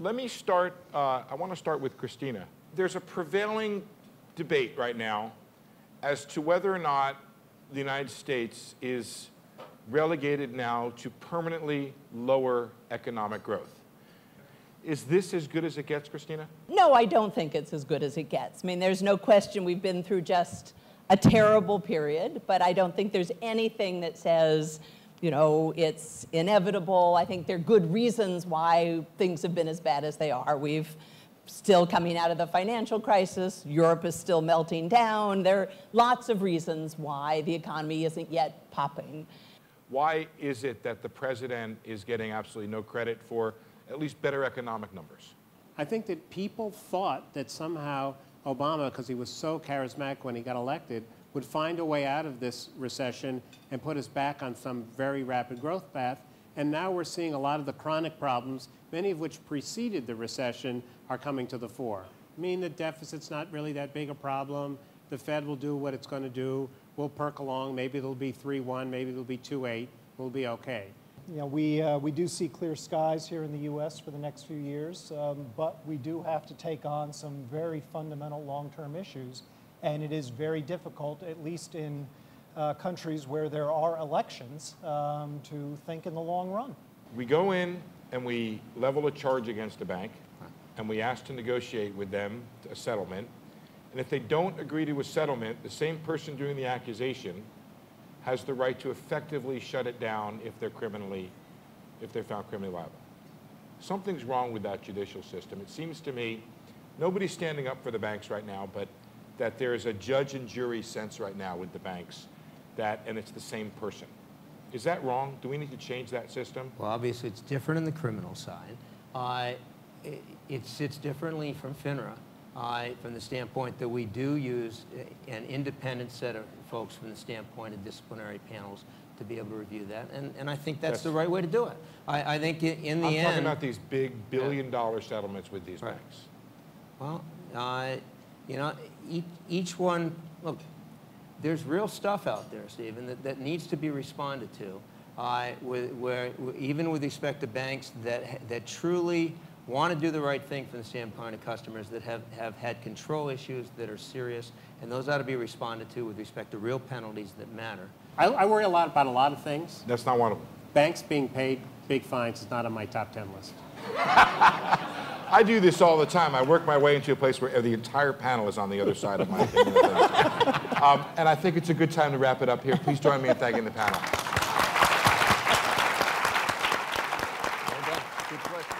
let me start, I want to start with Christina. There's a prevailing debate right now as to whether or not the United States is relegated now to permanently lower economic growth. Is this as good as it gets, Christina? No, I don't think it's as good as it gets. I mean, there's no question we've been through just a terrible period, but I don't think there's anything that says, you know, it's inevitable. I think there are good reasons why things have been as bad as they are. We've still coming out of the financial crisis. Europe is still melting down. There are lots of reasons why the economy isn't yet popping. Why is it that the president is getting absolutely no credit for at least better economic numbers? I think that people thought that somehow Obama, because he was so charismatic when he got elected, would find a way out of this recession and put us back on some very rapid growth path. And now we're seeing a lot of the chronic problems, many of which preceded the recession, are coming to the fore. I mean, the deficit's not really that big a problem. The Fed will do what it's going to do. We'll perk along. Maybe it'll be 3.1, maybe it'll be 2.8. We'll be okay. You know, we do see clear skies here in the U.S. for the next few years, but we do have to take on some very fundamental long-term issues, and it is very difficult, at least in countries where there are elections, to think in the long run. We go in and we level a charge against a bank, and we ask to negotiate with them a settlement, and if they don't agree to a settlement, the same person doing the accusation has the right to effectively shut it down if they're found criminally liable. Something's wrong with that judicial system. It seems to me nobody's standing up for the banks right now, but that there is a judge and jury sense right now with the banks, and it's the same person. Is that wrong? Do we need to change that system? Well, obviously it's different on the criminal side. It sits differently from FINRA. From the standpoint that we do use an independent set of folks from the standpoint of disciplinary panels to be able to review that, and I think that's the right way to do it. I think in the end... I'm talking about these big billion-dollar settlements with these banks. Well, you know, each one, look, there's real stuff out there, Stephen, that needs to be responded to, even with respect to banks that truly want to do the right thing from the standpoint of customers that have had control issues that are serious, and those ought to be responded to with respect to real penalties that matter. I worry a lot about a lot of things. That's not one of them. Banks being paid big fines is not on my top 10 list. I do this all the time. I work my way into a place where the entire panel is on the other side of my opinion of things. And I think it's a good time to wrap it up here. Please join me in thanking the panel. Well done. Good question.